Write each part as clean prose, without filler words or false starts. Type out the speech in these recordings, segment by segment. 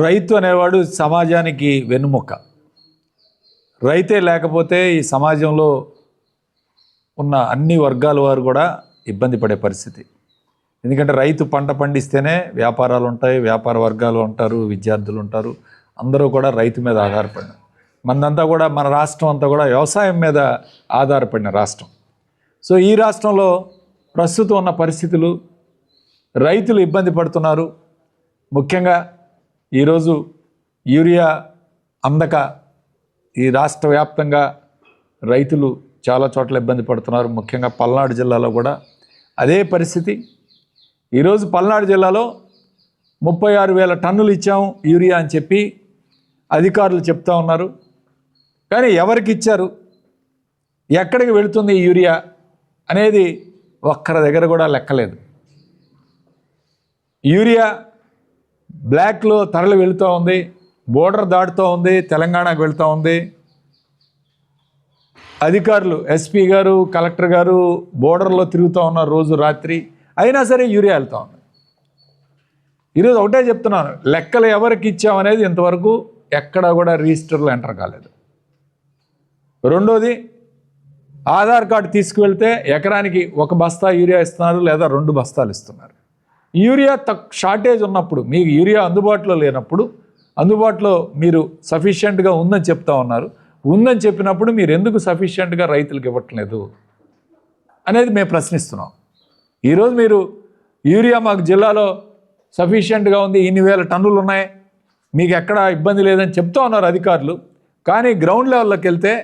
రైతు అనేవాడు సమాజానికి వెన్నుముక్క. రైతే లేకపోతే ఈ సమాజంలో ఉన్న అన్ని వర్గాల వారు కూడా ఇబ్బంది పడే పరిస్థితి. ఎందుకంటే రైతు పంట పండిస్తేనే వ్యాపారాలు ఉంటాయి, వ్యాపార వర్గాలు ఉంటారు, విద్యార్థులు ఉంటారు, అందరూ కూడా రైతు మీద ఆధారపడిన. మనదంతా కూడా మన రాష్ట్రం అంతా కూడా వ్యవసాయం మీద ఆధారపడిన రాష్ట్రం. సో ఈ రాష్ట్రంలో ప్రస్తుతం ఉన్న పరిస్థితులు, రైతులు ఇబ్బంది పడుతున్నారు. ముఖ్యంగా ఈరోజు యూరియా అందక ఈ రాష్ట్ర వ్యాప్తంగా రైతులు చాలా చోట్ల ఇబ్బంది పడుతున్నారు. ముఖ్యంగా పల్నాడు జిల్లాలో కూడా అదే పరిస్థితి. ఈరోజు పల్నాడు జిల్లాలో 36,000 టన్నులు ఇచ్చాము యూరియా అని చెప్పి అధికారులు చెప్తా ఉన్నారు. కానీ ఎవరికి ఇచ్చారు, ఎక్కడికి వెళుతుంది ఈ యూరియా అనేది ఒక్కరి దగ్గర కూడా లెక్కలేదు. యూరియా బ్లాక్లో తరలి వెళుతూ ఉంది, బోర్డర్ దాటుతూ ఉంది, తెలంగాణకు వెళుతూ ఉంది. అధికారులు ఎస్పీ గారు, కలెక్టర్ గారు బోర్డర్లో తిరుగుతూ ఉన్నారు రోజు రాత్రి, అయినా సరే యూరియా వెళ్తూ ఉంది. ఈరోజు ఒకటే చెప్తున్నాను, లెక్కలు ఎవరికి ఇచ్చామనేది ఇంతవరకు ఎక్కడా కూడా రిజిస్టర్లో ఎంటర్ కాలేదు. రెండోది, ఆధార్ కార్డు తీసుకువెళ్తే ఎకరానికి 1 బస్తా యూరియా ఇస్తున్నారు, లేదా 2 బస్తాలు ఇస్తున్నారు. యూరియా షార్టేజ్ ఉన్నప్పుడు, మీకు యూరియా అందుబాటులో లేనప్పుడు, అందుబాటులో మీరు సఫిషియెంట్గా ఉందని చెప్తా ఉన్నారు. ఉందని చెప్పినప్పుడు మీరు ఎందుకు సఫిషియెంట్గా రైతులకు ఇవ్వట్లేదు అనేది మేము ప్రశ్నిస్తున్నాం. ఈరోజు మీరు యూరియా మాకు జిల్లాలో సఫిషియెంట్గా ఉంది, ఇన్ని వేల టన్నులు ఉన్నాయి, మీకు ఎక్కడ ఇబ్బంది లేదని చెప్తా ఉన్నారు అధికారులు. కానీ గ్రౌండ్ లెవెల్లోకి వెళ్తే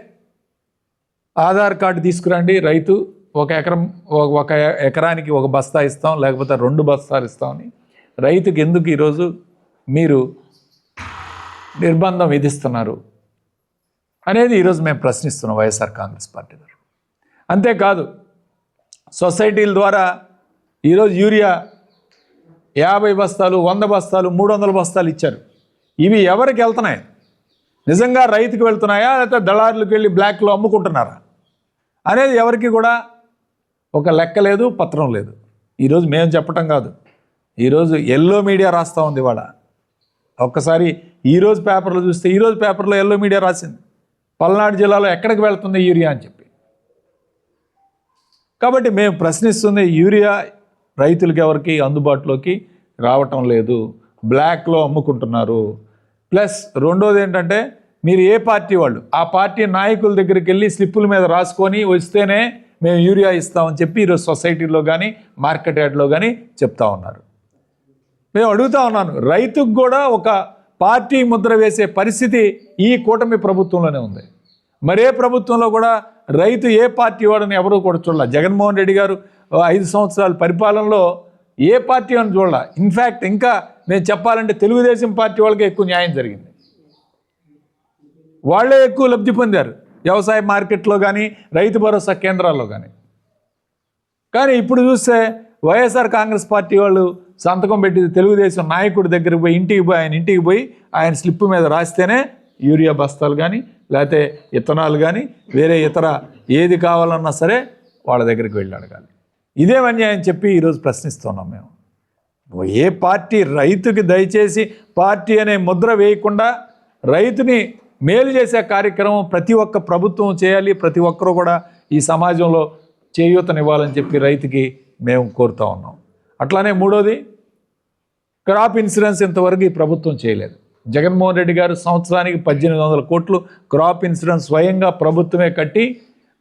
ఆధార్ కార్డు తీసుకురండి, రైతు ఒక ఎకరానికి 1 బస్తా ఇస్తాం, లేకపోతే 2 బస్తాలు ఇస్తామని రైతుకి ఎందుకు ఈరోజు మీరు నిర్బంధం విధిస్తున్నారు అనేది ఈరోజు మేము ప్రశ్నిస్తున్నాం వైఎస్ఆర్ కాంగ్రెస్ పార్టీ గారు. అంతేకాదు, సొసైటీల ద్వారా ఈరోజు యూరియా 50 బస్తాలు, 100 బస్తాలు, 300 బస్తాలు ఇచ్చారు. ఇవి ఎవరికి వెళ్తున్నాయి? నిజంగా రైతుకు వెళ్తున్నాయా, లేకపోతే దళారులకు వెళ్ళి బ్లాక్లో అమ్ముకుంటున్నారా అనేది ఎవరికి కూడా ఒక లెక్క లేదు, పత్రం లేదు. ఈరోజు మేము చెప్పటం కాదు, ఈరోజు ఎల్లో మీడియా రాస్తూ ఉంది. ఇవాళ ఒక్కసారి ఈరోజు పేపర్లో చూస్తే, ఈరోజు పేపర్లో ఎల్లో మీడియా రాసింది పల్నాడు జిల్లాలో ఎక్కడికి వెళ్తుంది యూరియా అని చెప్పి. కాబట్టి మేము ప్రశ్నిస్తుంది, యూరియా రైతులకి ఎవరికి అందుబాటులోకి రావటం లేదు, బ్లాక్లో అమ్ముకుంటున్నారు. ప్లస్ రెండోది ఏంటంటే, మీరు ఏ పార్టీ వాళ్ళు ఆ పార్టీ నాయకుల దగ్గరికి వెళ్ళి స్లిప్పుల మీద రాసుకొని వస్తేనే మేము యూరియా ఇస్తామని చెప్పి ఈరోజు సొసైటీలో కానీ మార్కెట్ యార్డ్లో కానీ చెప్తా ఉన్నారు. మేము అడుగుతా ఉన్నాను, రైతుకు కూడా ఒక పార్టీ ముద్ర వేసే పరిస్థితి ఈ కూటమి ప్రభుత్వంలోనే ఉంది. మరే ప్రభుత్వంలో కూడా రైతు ఏ పార్టీ వాడని ఎవరూ కూడా చూడాల. జగన్మోహన్ రెడ్డి గారు 5 సంవత్సరాల పరిపాలనలో ఏ పార్టీ అని చూడాల. ఇన్ఫ్యాక్ట్ ఇంకా నేను చెప్పాలంటే తెలుగుదేశం పార్టీ వాళ్ళకే ఎక్కువ న్యాయం జరిగింది, వాళ్ళే ఎక్కువ లబ్ధి పొందారు వ్యవసాయ మార్కెట్లో కానీ, రైతు భరోసా కేంద్రాల్లో కానీ. కానీ ఇప్పుడు చూస్తే వైఎస్ఆర్ కాంగ్రెస్ పార్టీ వాళ్ళు సంతకం పెట్టి తెలుగుదేశం నాయకుడి దగ్గరికి పోయి ఆయన ఇంటికి పోయి ఆయన స్లిప్ మీద రాస్తేనే యూరియా బస్తాలు కానీ, లేకపోతే ఇత్తనాలు కానీ, వేరే ఇతర ఏది కావాలన్నా సరే వాళ్ళ దగ్గరికి వెళ్ళి అడగాలి. ఇదే అన్యాయం చెప్పి ఈరోజు ప్రశ్నిస్తున్నాం మేము. ఏ పార్టీ రైతుకి దయచేసి పార్టీ అనే ముద్ర వేయకుండా రైతుని మేలు చేసే కార్యక్రమం ప్రతి ఒక్క ప్రభుత్వం చేయాలి. ప్రతి ఒక్కరూ కూడా ఈ సమాజంలో చేయూతనివ్వాలని చెప్పి రైతుకి మేము కోరుతూ ఉన్నాం. అట్లానే మూడోది, క్రాప్ ఇన్సూరెన్స్ ఇంతవరకు ఈ ప్రభుత్వం చేయలేదు. జగన్మోహన్ రెడ్డి గారు సంవత్సరానికి 1,800 కోట్లు క్రాప్ ఇన్సూరెన్స్ స్వయంగా ప్రభుత్వమే కట్టి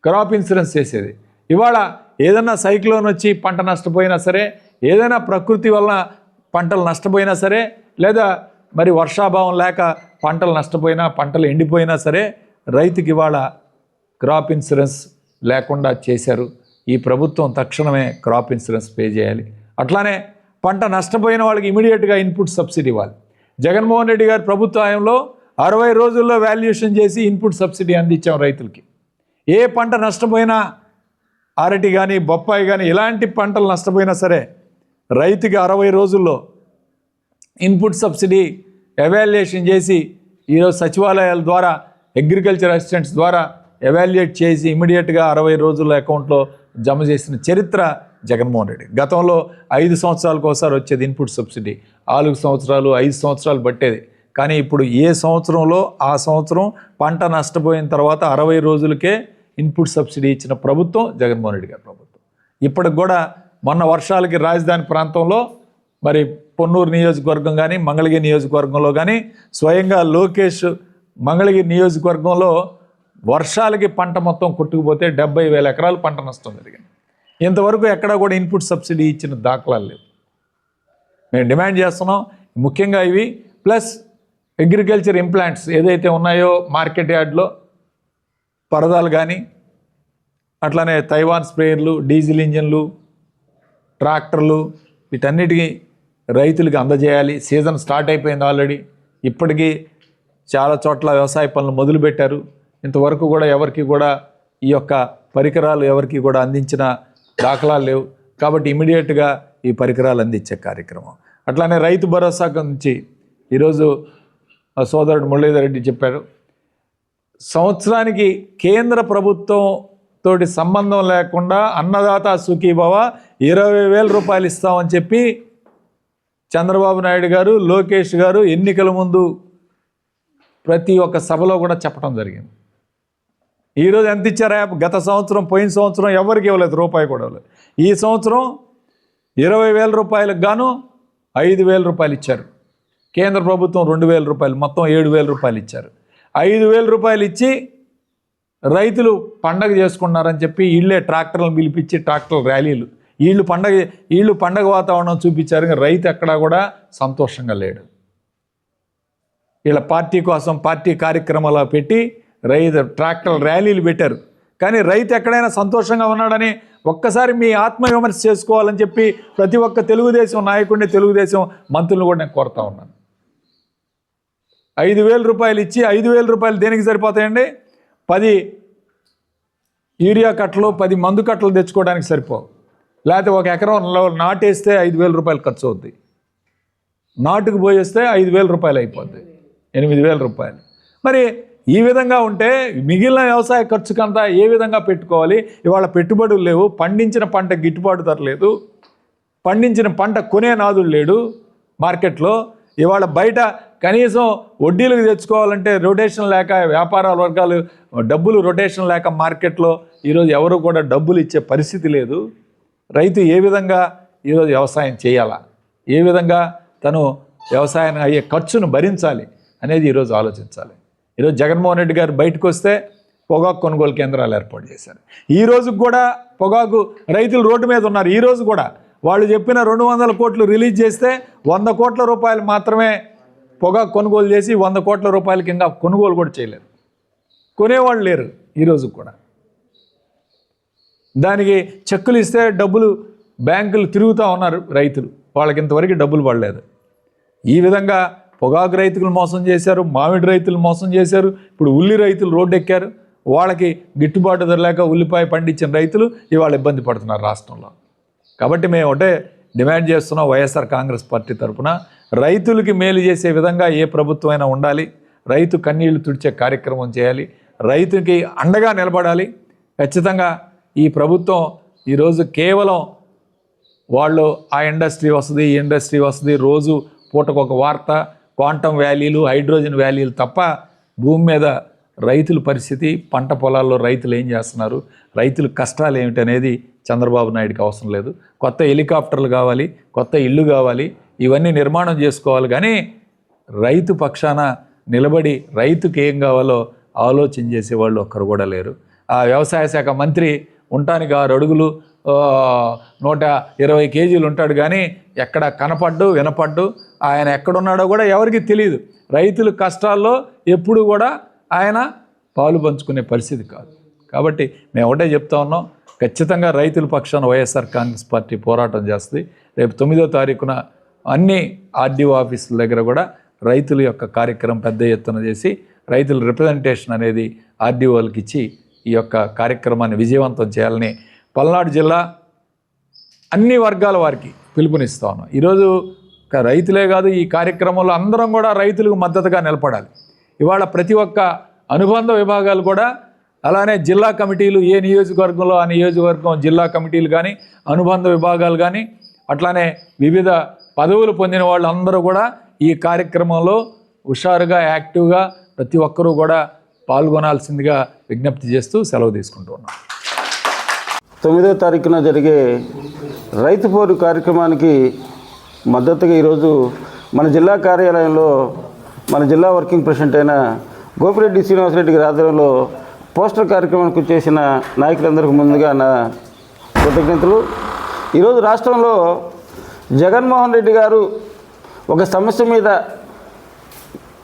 క్రాప్ ఇన్సూరెన్స్ చేసేది. ఇవాళ ఏదైనా సైక్లోన్ వచ్చి పంట నష్టపోయినా సరే, ఏదైనా ప్రకృతి వలన పంటలు నష్టపోయినా సరే, లేదా మరి వర్షాభావం లేక పంటలు నష్టపోయినా, పంటలు ఎండిపోయినా సరే, రైతుకి ఇవాళ క్రాప్ ఇన్సూరెన్స్ లేకుండా చేశారు. ఈ ప్రభుత్వం తక్షణమే క్రాప్ ఇన్సూరెన్స్ పే చేయాలి. అట్లానే పంట నష్టపోయిన వాళ్ళకి ఇమీడియట్గా ఇన్పుట్ సబ్సిడీ ఇవ్వాలి. జగన్మోహన్ రెడ్డి గారి ప్రభుత్వ హయాంలో 60 రోజుల్లో వాల్యుయేషన్ చేసి ఇన్పుట్ సబ్సిడీ అందించాం రైతులకి. ఏ పంట నష్టపోయినా, అరటి కానీ బొప్పాయి కానీ ఇలాంటి పంటలు నష్టపోయినా సరే రైతుకి 60 రోజుల్లో ఇన్పుట్ సబ్సిడీ ఎవాల్యుయేషన్ చేసి ఈరోజు సచివాలయాల ద్వారా అగ్రికల్చర్ అసిస్టెంట్స్ ద్వారా ఎవాల్యుయేట్ చేసి ఇమీడియట్గా 60 రోజుల్లో అకౌంట్లో జమ చేసిన చరిత్ర జగన్మోహన్ రెడ్డి. గతంలో 5 సంవత్సరాలకు ఒకసారి వచ్చేది ఇన్పుట్ సబ్సిడీ, 4 సంవత్సరాలు 5 సంవత్సరాలు పట్టేది. కానీ ఇప్పుడు ఏ సంవత్సరంలో ఆ సంవత్సరం పంట నష్టపోయిన తర్వాత 60 రోజులకే ఇన్పుట్ సబ్సిడీ ఇచ్చిన ప్రభుత్వం జగన్మోహన్ రెడ్డి గారి ప్రభుత్వం. ఇప్పటికి కూడా మొన్న వర్షాలకి రాజధాని ప్రాంతంలో మరి పొన్నూరు నియోజకవర్గం కానీ మంగళగిరి నియోజకవర్గంలో కానీ స్వయంగా లోకేష్ మంగళగిరి నియోజకవర్గంలో వర్షాలకి పంట మొత్తం కొట్టుకుపోతే 70,000 ఎకరాలు పంట నష్టం జరిగింది. ఇంతవరకు ఎక్కడా కూడా ఇన్పుట్ సబ్సిడీ ఇచ్చిన దాఖలాలు లేవు. మేము డిమాండ్ చేస్తున్నాం ముఖ్యంగా ఇవి, ప్లస్ అగ్రికల్చర్ ఇంప్లాంట్స్ ఏదైతే ఉన్నాయో మార్కెట్ యార్డ్లో పరదాలు కానీ, అట్లానే తైవాన్ స్ప్రేయర్లు, డీజిల్ ఇంజన్లు, ట్రాక్టర్లు వీటన్నిటికీ రైతులకి అందజేయాలి. సీజన్ స్టార్ట్ అయిపోయింది ఆల్రెడీ. ఇప్పటికీ చాలా చోట్ల వ్యవసాయ పనులు మొదలుపెట్టారు. ఇంతవరకు కూడా ఎవరికి కూడా ఈ యొక్క పరికరాలు ఎవరికి కూడా అందించిన దాఖలాలు లేవు. కాబట్టి ఇమీడియట్గా ఈ పరికరాలు అందించే కార్యక్రమం. అట్లానే రైతు భరోసా నుంచి ఈరోజు సోదరుడు మురళీధర్ రెడ్డి చెప్పారు, సంవత్సరానికి కేంద్ర ప్రభుత్వం తోటి సంబంధం లేకుండా అన్నదాత సుఖీభవ 20,000 రూపాయలు ఇస్తామని చెప్పి చంద్రబాబు నాయుడు గారు, లోకేష్ గారు ఎన్నికల ముందు ప్రతి ఒక్క సభలో కూడా చెప్పడం జరిగింది. ఈరోజు ఎంత ఇచ్చారా? గత సంవత్సరం, పోయిన సంవత్సరం ఎవరికి ఇవ్వలేదు, రూపాయి కూడా ఇవ్వలేదు. ఈ సంవత్సరం 20,000 రూపాయలకు గాను 5,000 రూపాయలు ఇచ్చారు. కేంద్ర ప్రభుత్వం 2,000 రూపాయలు, మొత్తం 7,000 రూపాయలు ఇచ్చారు. 5,000 రూపాయలు ఇచ్చి రైతులు పండగ చేసుకున్నారని చెప్పి వీళ్ళే ట్రాక్టర్లను పిలిపించి ట్రాక్టర్ ర్యాలీలు, వీళ్ళు పండగ వాతావరణం చూపించారు. రైతు ఎక్కడా కూడా సంతోషంగా లేడు. వీళ్ళ పార్టీ కోసం పార్టీ కార్యక్రమాలు పెట్టి రైతు ట్రాక్టర్ ర్యాలీలు పెట్టారు. కానీ రైతు ఎక్కడైనా సంతోషంగా ఉన్నాడని ఒక్కసారి మీ ఆత్మవిమర్శ చేసుకోవాలని చెప్పి ప్రతి ఒక్క తెలుగుదేశం నాయకుడిని, తెలుగుదేశం మంత్రులను కూడా నేను కోరుతా ఉన్నాను. 5,000 రూపాయలు ఇచ్చి 5,000 రూపాయలు దేనికి సరిపోతాయండి? 10 యూరియా కట్టలు, 10 మందు కట్టలు తెచ్చుకోవడానికి సరిపోవు. లేకపోతే ఒక ఎకరంలో నాటేస్తే 5,000 రూపాయలు ఖర్చు అవుద్ది. నాటుకు పోయేస్తే 5,000 రూపాయలు అయిపోద్ది, 8,000 రూపాయలు. మరి ఈ విధంగా ఉంటే మిగిలిన వ్యవసాయ ఖర్చుకంతా ఏ విధంగా పెట్టుకోవాలి? ఇవాళ పెట్టుబడులు లేవు, పండించిన పంట గిట్టుబాటు ధర లేదు, పండించిన పంట కొనే నాదుడు లేడు మార్కెట్లో. ఇవాళ బయట కనీసం వడ్డీలకు తెచ్చుకోవాలంటే రొటేషన్ లేక, వ్యాపారాల వర్గాలు డబ్బులు రొటేషన్ లేక మార్కెట్లో ఈరోజు ఎవరు కూడా డబ్బులు ఇచ్చే పరిస్థితి లేదు. రైతు ఏ విధంగా ఈరోజు వ్యవసాయం చేయాలా, ఏ విధంగా తను వ్యవసాయానికి అయ్యే ఖర్చును భరించాలి అనేది ఈరోజు ఆలోచించాలి. ఈరోజు జగన్మోహన్ రెడ్డి గారు బయటకు వస్తే పొగాకు కొనుగోలు కేంద్రాలు ఏర్పాటు చేశారు. ఈ రోజుకు కూడా పొగాకు రైతులు రోడ్డు మీద ఉన్నారు. ఈ రోజు కూడా వాళ్ళు చెప్పిన 200 కోట్లు రిలీజ్ చేస్తే 100 కోట్ల రూపాయలు మాత్రమే పొగాకు కొనుగోలు చేసి 100 కోట్ల రూపాయలకి ఇంకా కొనుగోలు కూడా చేయలేరు, కొనేవాళ్ళు లేరు ఈ రోజు కూడా. దానికి చెక్కులు ఇస్తే డబ్బులు బ్యాంకులు తిరుగుతూ ఉన్నారు రైతులు, వాళ్ళకి ఇంతవరకు డబ్బులు పడలేదు. ఈ విధంగా పొగాకు రైతులు మోసం చేశారు, మామిడి రైతులు మోసం చేశారు. ఇప్పుడు ఉల్లి రైతులు రోడ్డు ఎక్కారు. వాళ్ళకి గిట్టుబాటు ధర లేక ఉల్లిపాయ పండించిన రైతులు ఇవాళ ఇబ్బంది పడుతున్నారు రాష్ట్రంలో. కాబట్టి మేము ఒకటే డిమాండ్ చేస్తున్నాం, వైఎస్ఆర్ కాంగ్రెస్ పార్టీ తరఫున రైతులకి మేలు చేసే విధంగా ఏ ప్రభుత్వం అయినా ఉండాలి. రైతు కన్నీళ్లు తుడిచే కార్యక్రమం చేయాలి, రైతుకి అండగా నిలబడాలి. ఖచ్చితంగా ఈ ప్రభుత్వం ఈరోజు కేవలం వాళ్ళు ఆ ఇండస్ట్రీ వస్తుంది, ఈ ఇండస్ట్రీ వస్తుంది, రోజు పూటకొక వార్త, క్వాంటమ్ వ్యాలీలు, హైడ్రోజన్ వ్యాలీలు తప్ప భూమి మీద రైతుల పరిస్థితి, పంట పొలాల్లో రైతులు ఏం చేస్తున్నారు, రైతుల కష్టాలు ఏమిటి అనేది చంద్రబాబు నాయుడుకి అవసరం లేదు. కొత్త హెలికాప్టర్లు కావాలి, కొత్త ఇల్లు కావాలి, ఇవన్నీ నిర్మాణం చేసుకోవాలి. కానీ రైతు పక్షాన నిలబడి రైతుకి ఏం కావాలో ఆలోచన చేసేవాళ్ళు ఒక్కరు కూడా లేరు. ఆ వ్యవసాయ శాఖ మంత్రి ఉండటానికి 6 అడుగులు 120 కేజీలు ఉంటాడు, కానీ ఎక్కడ కనపడ్డు వినపడ్డు. ఆయన ఎక్కడున్నాడో కూడా ఎవరికి తెలియదు. రైతుల కష్టాల్లో ఎప్పుడు కూడా ఆయన పాలు పంచుకునే పరిస్థితి కాదు. కాబట్టి మేము ఒకటే చెప్తా ఉన్నాం, ఖచ్చితంగా రైతుల పక్షాన వైఎస్ఆర్ కాంగ్రెస్ పార్టీ పోరాటం చేస్తుంది. రేపు 9వ తారీఖున అన్ని ఆర్డీఓ ఆఫీసుల దగ్గర కూడా రైతుల యొక్క కార్యక్రమం పెద్ద ఎత్తున చేసి రైతుల రిప్రజెంటేషన్ అనేది ఆర్డీఓలకు ఇచ్చి ఈ యొక్క కార్యక్రమాన్ని విజయవంతం చేయాలని పల్నాడు జిల్లా అన్ని వర్గాల వారికి పిలుపునిస్తా ఉన్నాం. ఈరోజు రైతులే కాదు, ఈ కార్యక్రమంలో అందరం కూడా రైతులకు మద్దతుగా నిలబడాలి. ఇవాళ ప్రతి ఒక్క అనుబంధ విభాగాలు కూడా అలానే జిల్లా కమిటీలు, ఏ నియోజకవర్గంలో ఆ నియోజకవర్గం జిల్లా కమిటీలు కానీ అనుబంధ విభాగాలు కానీ అట్లానే వివిధ పదవులు పొందిన వాళ్ళు అందరూ కూడా ఈ కార్యక్రమంలో హుషారుగా యాక్టివ్గా ప్రతి ఒక్కరూ కూడా పాల్గొనాల్సిందిగా విజ్ఞప్తి చేస్తూ సెలవు తీసుకుంటూ ఉన్నాం. 9వ తారీఖున జరిగే రైతు పోరు కార్యక్రమానికి మద్దతుగా ఈరోజు మన జిల్లా కార్యాలయంలో మన జిల్లా వర్కింగ్ ప్రెసిడెంట్ అయిన గోపిరెడ్డి శ్రీనివాసరెడ్డి గారి ఆధ్వర్యంలో పోస్టర్ కార్యక్రమానికి చేసిన నాయకులందరికీ ముందుగా నా కృతజ్ఞతలు. ఈరోజు రాష్ట్రంలో జగన్మోహన్ రెడ్డి గారు ఒక సమస్య మీద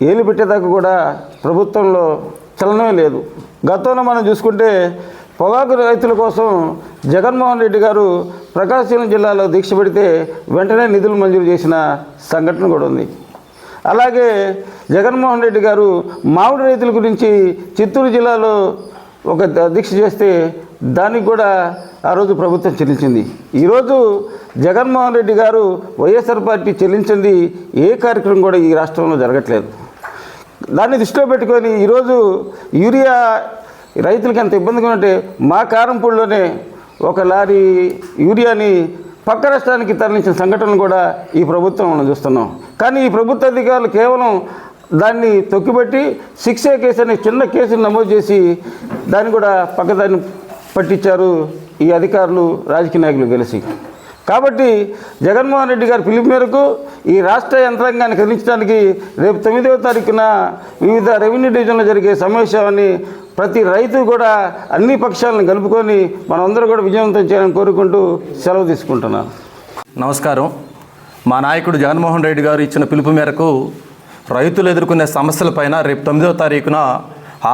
ఏలు పెట్టేదాకా కూడా ప్రభుత్వంలో చలనమే లేదు. గతంలో మనం చూసుకుంటే పొగాకు రైతుల కోసం జగన్మోహన్ రెడ్డి గారు ప్రకాశం జిల్లాలో దీక్ష పెడితే వెంటనే నిధులు మంజూరు చేసిన సంఘటన కూడా ఉంది. అలాగే జగన్మోహన్ రెడ్డి గారు మామిడి రైతుల గురించి చిత్తూరు జిల్లాలో ఒక దీక్ష చేస్తే దానికి కూడా ఆ రోజు ప్రభుత్వం చెల్లించింది. ఈరోజు జగన్మోహన్ రెడ్డి గారు వైఎస్ఆర్ పార్టీ చెల్లించింది ఏ కార్యక్రమం కూడా ఈ రాష్ట్రంలో జరగట్లేదు. దాన్ని దృష్టిలో పెట్టుకొని ఈరోజు యూరియా రైతులకి ఎంత ఇబ్బందిగా ఉంటే మా కారంపూడిలోనే ఒక లారీ యూరియాని పక్క రాష్ట్రానికి తరలించిన సంఘటనలు కూడా ఈ ప్రభుత్వం మనం చూస్తున్నాం. కానీ ఈ ప్రభుత్వ అధికారులు కేవలం దాన్ని తొక్కిపెట్టి 6A కేసు అనే చిన్న కేసును నమోదు చేసి దాన్ని కూడా పక్కదాన్ని పట్టించారు ఈ అధికారులు, రాజకీయ నాయకులు కలిసి. కాబట్టి జగన్మోహన్ రెడ్డి గారి పిలుపు మేరకు ఈ రాష్ట్ర యంత్రాంగాన్ని కదిలించడానికి రేపు 9వ తారీఖున వివిధ రెవెన్యూ డివిజన్లో జరిగే సమావేశాన్ని ప్రతి రైతు కూడా అన్ని పక్షాలను కలుపుకొని మనమందరూ కూడా విజయవంతం చేయాలని కోరుకుంటూ సెలవు తీసుకుంటున్నాను. నమస్కారం. మా నాయకుడు జగన్మోహన్ రెడ్డి గారు ఇచ్చిన పిలుపు మేరకు రైతులు ఎదుర్కొనే సమస్యలపైన రేపు 9వ తారీఖున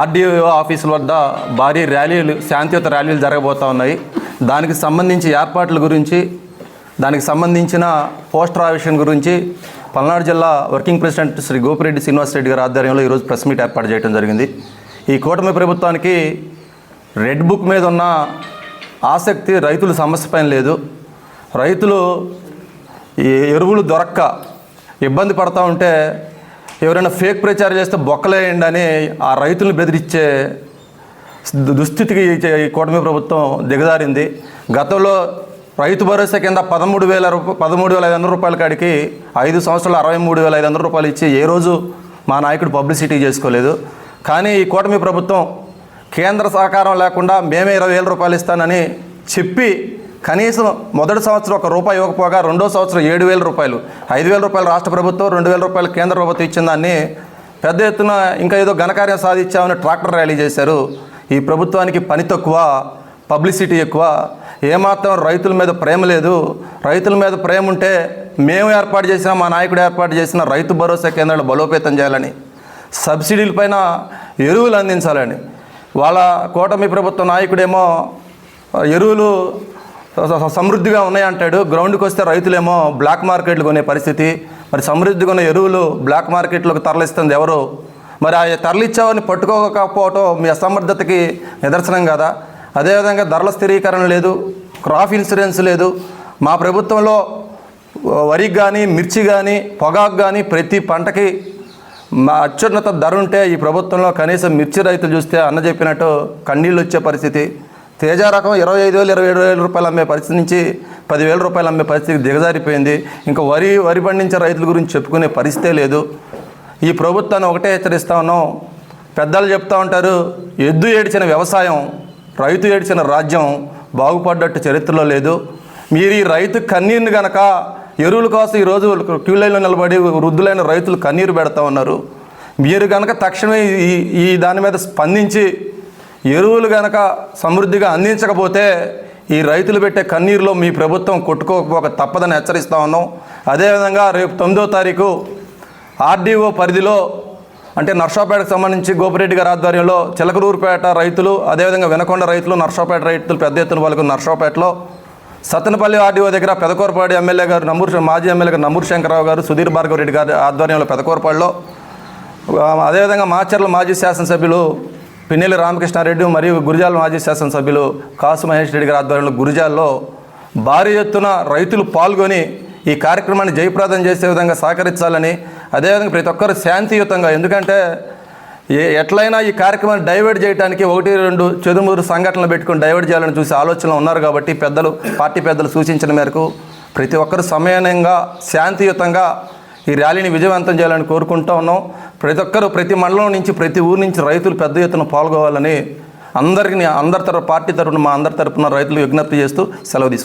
ఆర్డీఓ ఆఫీసుల వద్ద భారీ ర్యాలీలు, శాంతియుత ర్యాలీలు జరగబోతూ ఉన్నాయి. దానికి సంబంధించి ఏర్పాట్ల గురించి, దానికి సంబంధించిన పోస్టర్ ఆవిష్కరణ గురించి పల్నాడు జిల్లా వర్కింగ్ ప్రెసిడెంట్ శ్రీ గోపిరెడ్డి శ్రీనివాసరెడ్డి గారి ఆధ్వర్యంలో ఈరోజు ప్రెస్ మీట్ ఏర్పాటు చేయడం జరిగింది. ఈ కూటమి ప్రభుత్వానికి రెడ్ బుక్ మీద ఉన్న ఆసక్తి రైతుల సమస్య పైన లేదు. రైతులు ఎరువులు దొరక్క ఇబ్బంది పడతా ఉంటే ఎవరైనా ఫేక్ ప్రచారం చేస్తే బొక్కలేయండి అని ఆ రైతులను బెదిరించే దుస్థితికి ఈ కూటమి ప్రభుత్వం దిగజారింది. గతంలో రైతు భరోసా కింద 13,500 రూపాయల కాడికి 5 సంవత్సరాలు 63,500 రూపాయలు ఇచ్చి ఏ రోజు మా నాయకుడు పబ్లిసిటీ చేసుకోలేదు. కానీ ఈ కూటమి ప్రభుత్వం కేంద్ర సహకారం లేకుండా మేమే 20,000 రూపాయలు ఇస్తానని చెప్పి కనీసం మొదటి సంవత్సరం ₹1 ఇవ్వకపోగా రెండో సంవత్సరం 7,000 రూపాయలు, 5,000 రూపాయలు రాష్ట్ర ప్రభుత్వం, 2,000 రూపాయలు కేంద్ర ప్రభుత్వం ఇచ్చిన దాన్ని పెద్ద ఎత్తున ఇంకా ఏదో ఘనకార్యం సాధించామని ట్రాక్టర్ ర్యాలీ చేశారు. ఈ ప్రభుత్వానికి పని తక్కువ, పబ్లిసిటీ ఎక్కువ. ఏమాత్రం రైతుల మీద ప్రేమ లేదు. రైతుల మీద ప్రేమ ఉంటే మేము ఏర్పాటు చేసిన, మా నాయకుడు ఏర్పాటు చేసిన రైతు భరోసా కేంద్రాలు బలోపేతం చేయాలని, సబ్సిడీలపైన ఎరువులు అందించాలని. వాళ్ళ కూటమి ప్రభుత్వ నాయకుడేమో ఎరువులు సమృద్ధిగా ఉన్నాయంటాడు, గ్రౌండ్కి వస్తే రైతులేమో బ్లాక్ మార్కెట్లు కొనే పరిస్థితి. మరి సమృద్ధిగా ఉన్న ఎరువులు బ్లాక్ మార్కెట్లోకి తరలిస్తుంది ఎవరు? మరి ఆ తరలిచ్చావని పట్టుకోకపోవటం మీ అసమర్థతకి నిదర్శనం కదా. అదేవిధంగా ధరల స్థిరీకరణ లేదు, క్రాప్ ఇన్సూరెన్స్ లేదు. మా ప్రభుత్వంలో వరికి కానీ, మిర్చి కానీ, పొగాకు కానీ ప్రతి పంటకి మా అత్యున్నత ధర ఉంటే ఈ ప్రభుత్వంలో కనీసం మిర్చి రైతులు చూస్తే అన్న చెప్పినట్టు కన్నీళ్ళు వచ్చే పరిస్థితి. తేజ రకం 25,000, 27,000 రూపాయలు అమ్మే పరిస్థితి నుంచి 10,000 రూపాయలు అమ్మే పరిస్థితి దిగజారిపోయింది. ఇంకా వరి పండించే రైతుల గురించి చెప్పుకునే పరిస్థితే లేదు. ఈ ప్రభుత్వాన్ని ఒకటే హెచ్చరిస్తా ఉన్నాం. పెద్దలు చెప్తూ ఉంటారు, ఎద్దు ఏడ్చిన వ్యవసాయం, రైతు ఏడ్చిన రాజ్యం బాగుపడ్డట్టు చరిత్రలో లేదు. మీరు ఈ రైతు కన్నీరుని గనక ఎరువుల కోసం ఈరోజు క్యూ లైన్లో నిలబడి వృద్ధులైన రైతులు కన్నీరు పెడతా ఉన్నారు. మీరు కనుక తక్షణమే ఈ దాని మీద స్పందించి ఎరువులు కనుక సమృద్ధిగా అందించకపోతే ఈ రైతులు పెట్టే కన్నీరులో మీ ప్రభుత్వం కొట్టుకోకపోక తప్పదని హెచ్చరిస్తూ ఉన్నాం. అదేవిధంగా రేపు 9వ తారీఖు ఆర్డీఓ పరిధిలో అంటే నర్సాపేటకు సంబంధించి గోపిరెడ్డి గారి ఆధ్వర్యంలో చిలకలూరుపేట రైతులు, అదేవిధంగా వినకొండ రైతులు, నర్సాపేట రైతులు పెద్ద ఎత్తున వాళ్ళకు నర్సాపేటలో సత్తెనపల్లి ఆర్డీఓ దగ్గర పెదకూరపాడు ఎమ్మెల్యే గారు మాజీ ఎమ్మెల్యే గారు నంబూరు శంకరరావు గారు, సుధీర్ భార్గవ రెడ్డి గారి ఆధ్వర్యంలో పెదకూరపాడులో, అదేవిధంగా మాచర్ల మాజీ శాసనసభ్యులు పిన్నెల్లి రామకృష్ణారెడ్డి మరియు గురిజాల మాజీ శాసనసభ్యులు కాసు మహేష్ రెడ్డి గారి ఆధ్వర్యంలో గురిజాల్లో భారీ ఎత్తున రైతులు పాల్గొని ఈ కార్యక్రమాన్ని జయప్రదం చేసే విధంగా సహకరించాలని, అదేవిధంగా ప్రతి ఒక్కరు శాంతియుతంగా, ఎందుకంటే ఎట్లయినా ఈ కార్యక్రమాన్ని డైవర్ట్ చేయడానికి 1-2 చెదుమురు సంఘటనలు పెట్టుకుని డైవర్ట్ చేయాలని చూసి ఆలోచనలు ఉన్నారు కాబట్టి పార్టీ పెద్దలు సూచించిన మేరకు ప్రతి ఒక్కరు సమయంగా శాంతియుతంగా ఈ ర్యాలీని విజయవంతం చేయాలని కోరుకుంటూ ఉన్నాం. ప్రతి ఒక్కరు ప్రతి మండలం నుంచి ప్రతి ఊరు నుంచి రైతులు పెద్ద ఎత్తున పాల్గొవాలని అందరికీ పార్టీ తరఫున మా అందరి తరఫున రైతులు విజ్ఞప్తి చేస్తూ సెలవు తీసుకుంటాం.